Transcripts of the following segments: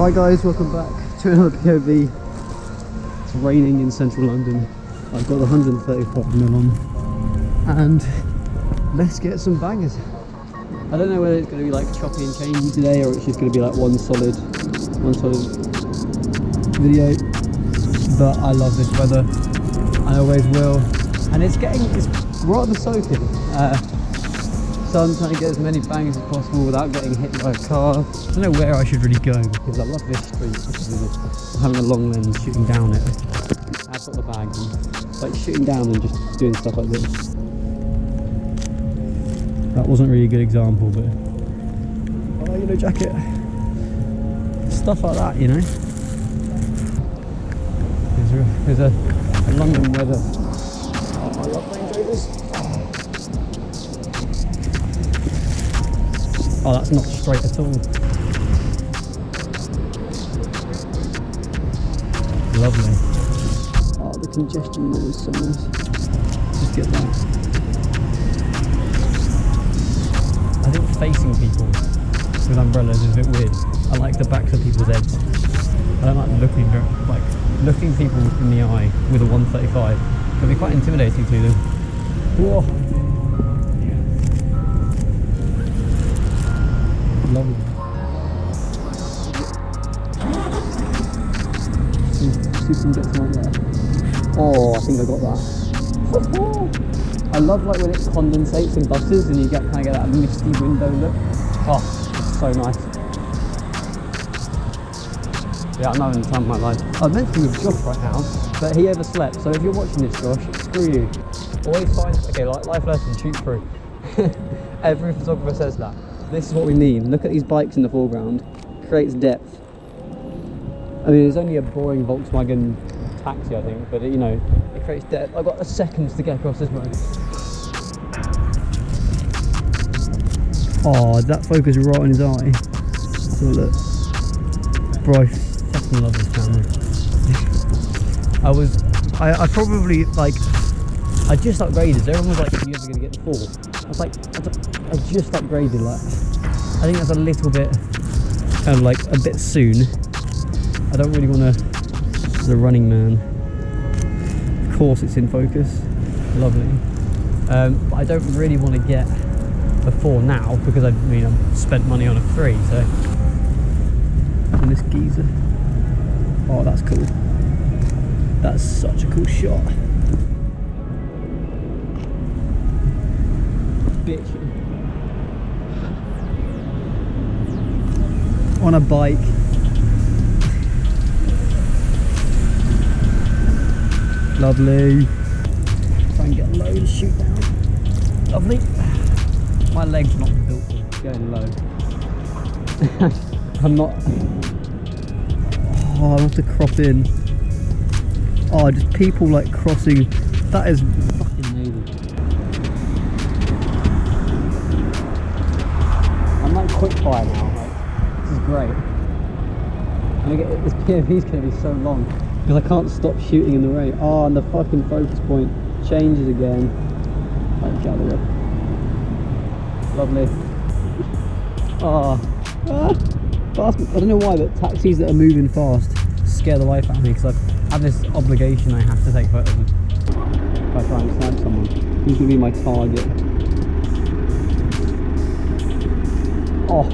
Hi guys, welcome back to another POV. It's raining in central London. I've got the 135mm on and let's get some bangers. I don't know whether it's going to be like choppy and changey today or it's just going to be like one solid video, but I love this weather. I always will, and we're on the soaking. So I'm trying to get as many bangers as possible without getting hit by a car. I don't know where I should really go because I love this street. I'm having a long lens shooting down it. I've got the bag and like shooting down and just doing stuff like this. That wasn't really a good example, but yellow jacket. Stuff like that, you know. There's a London weather. Oh, I love Range Rovers. Oh, that's not straight at all. Lovely. Oh, the congestion there is so nice. Just get that. I think facing people with umbrellas is a bit weird. I like the backs of people's heads. I don't like looking people in the eye with a 135. It can be quite intimidating to them. Whoa. Lovely. See some bits right there. Oh, I think I got that. I love like when it condensates in buses and you kind of get that misty window look. Oh, it's so nice. Yeah, I'm having the time of my life. I'm meant to be with Josh right now, but he overslept. So if you're watching this, Josh, screw you. Always find, okay, like life lesson, shoot through. Every photographer says that. This is what we need. Look at these bikes in the foreground. Creates depth. I mean, it's only a boring Volkswagen taxi, I think, but you know, it creates depth. I've got a second to get across this road. Oh, that focus right on his eye. So look. Bro, I fucking love this camera. I probably, like, I just upgraded. Everyone was like, you're going to get the 4. I was like, I just upgraded, like, I think that's a little bit, kind of like, a bit soon. I don't really want to, as a running man, of course it's in focus, lovely. But I don't really want to get a 4 now, because I've spent money on a 3, so. And this geezer. Oh, that's cool. That's such a cool shot. Bitch. On a bike. Lovely. Try and get low and shoot down. Lovely. My legs are not built for going low. I'm not. Oh, I have to crop in. Oh, just people like crossing. That is fucking amazing. I'm like quick fire now. Like, this is great. This POV is going to be so long because I can't stop shooting in the rain. Oh, and the fucking focus point changes again. Like, get out of the way. Lovely. Oh. Fast. I don't know why, but taxis that are moving fast scare the life out of me because I have this obligation I have to take photos of. If I try and snap someone, who's going to be my target? Oh,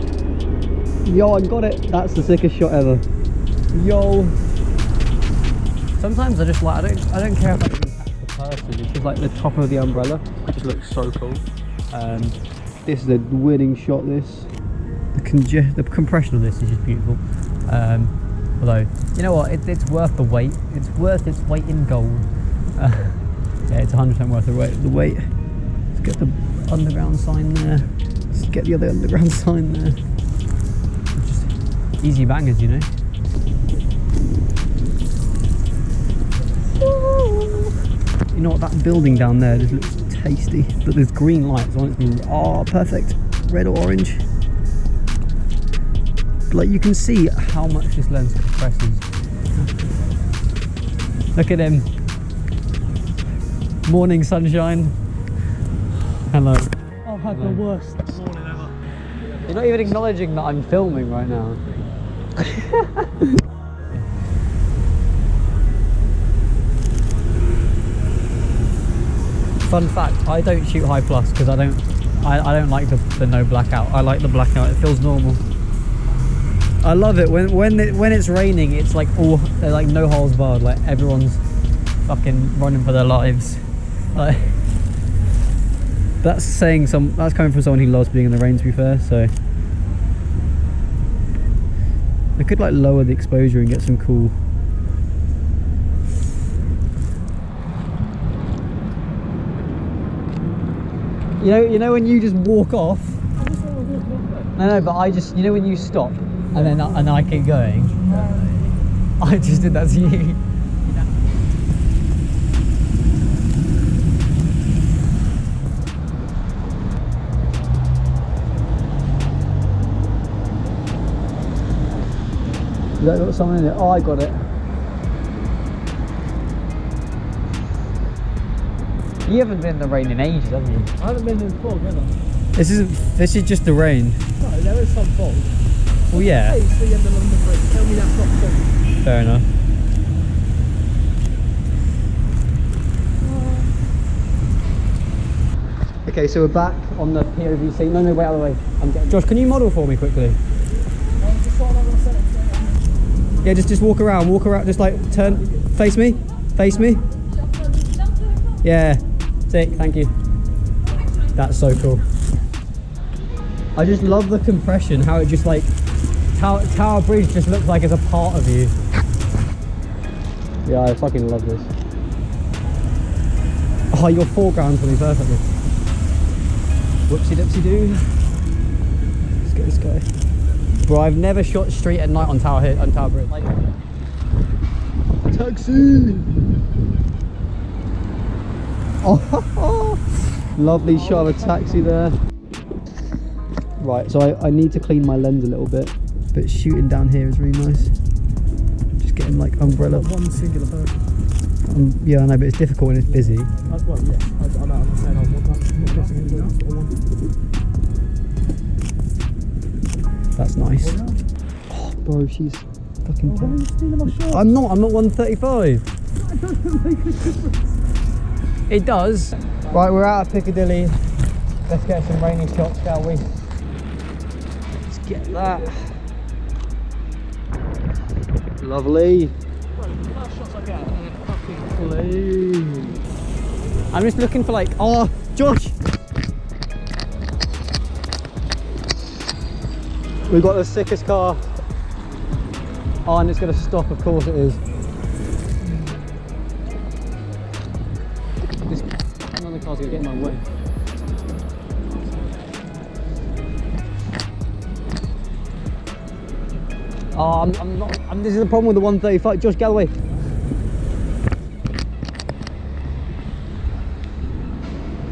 yo, I got it. That's the sickest shot ever. Yo. Sometimes I just like, I don't care if I can catch the person. It's just like the top of the umbrella. It just looks so cool. This is a winning shot. This. The compression of this is just beautiful. Although, you know what, it's worth the wait. It's worth its weight in gold. Yeah, it's 100% worth the wait. Let's get the underground sign there. Let's get the other underground sign there. Just easy bangers, you know. You know what, that building down there just looks tasty. But there's green lights on it. Oh, perfect. Red or orange. Like, you can see how much this lens compresses. Look at him. Morning sunshine. Hello. I've had the worst morning ever. You're not even acknowledging that I'm filming right now. Fun fact, I don't shoot high plus because I don't like the no blackout. I like the blackout, it feels normal. I love it when it's raining, it's like like no holes barred, like everyone's fucking running for their lives. Like, that's coming from someone who loves being in the rain, to be fair, so I could like lower the exposure and get some cool. You know when you just walk off? No, but I just, you know when you stop and then I keep going? I just did that to you. Has that got something in it? Oh, I got it. You haven't been in the rain in ages, have you? I haven't been in fog, have I? This is just the rain. No, there is some fog. Well, yeah. Hey, it's the end of London Bridge. Tell me that's not fog. Fair enough. Okay, so we're back on the POV scene. No, wait, out of the way. Josh, can you model for me quickly? Yeah, just walk around, just like turn, face me. Yeah, sick, thank you. That's so cool. I just love the compression, how it just like, Tower Bridge just looks like it's a part of you. Yeah, I fucking love this. Oh, your foreground for me perfectly. Whoopsie dipsy doo. Let's get this guy. Bro, I've never shot straight at night on Tower Bridge. Like, taxi! Oh, lovely shot of a taxi there. Right, so I need to clean my lens a little bit, but shooting down here is really nice. Just getting like umbrella. One singular person. Yeah, I know, but it's difficult when it's busy. Well, yeah, I'm saying I'm not guessing anything else. That's nice. Oh, bro, she's fucking. Why are you stealing my shot? I'm not 135. That doesn't make a difference. It does. Right, we're out of Piccadilly. Let's get some rainy shots, shall we? Let's get that. Lovely. Well, the last shots I get, and it's fucking Clean. I'm just looking for like, oh, Josh! We've got the sickest car. Oh, and it's going to stop, of course it is. Another car's going to get in my way. Oh, this is the problem with the 135. Josh, get away.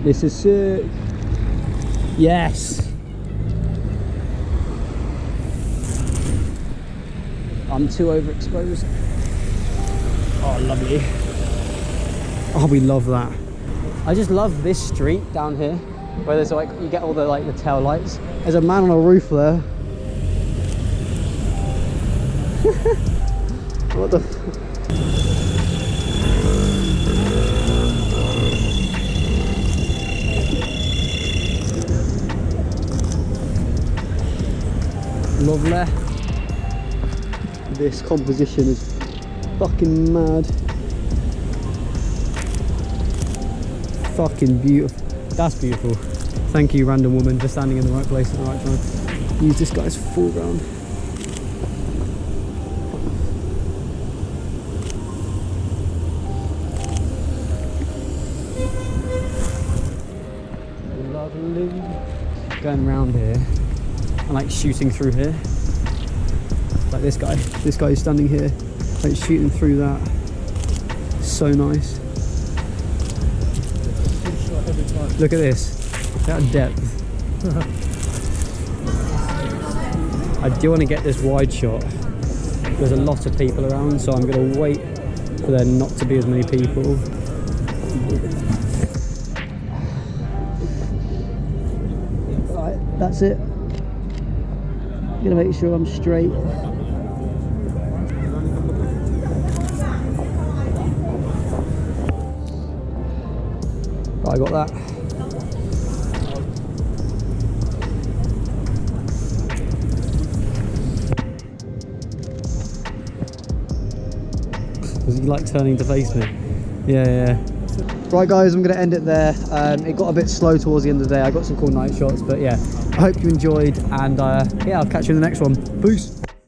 This is sick. Yes. I'm too overexposed. Oh, lovely. Oh, we love that. I just love this street down here, where there's like, you get all the the tail lights. There's a man on a roof there. What the f. Lovely. This composition is fucking mad. Fucking beautiful. That's beautiful. Thank you, random woman, for standing in the right place at the right time. Use this guy's foreground. Lovely. Going around here and like shooting through here. Like this guy is standing here, like shooting through that. So nice. Look at this, that depth. I do want to get this wide shot. There's a lot of people around, so I'm going to wait for there not to be as many people. Right, that's it. I'm going to make sure I'm straight. Right, I got that. Because you like turning to face me. Yeah. Right guys, I'm going to end it there. It got a bit slow towards the end of the day. I got some cool night shots, but yeah, I hope you enjoyed, and yeah, I'll catch you in the next one. Peace.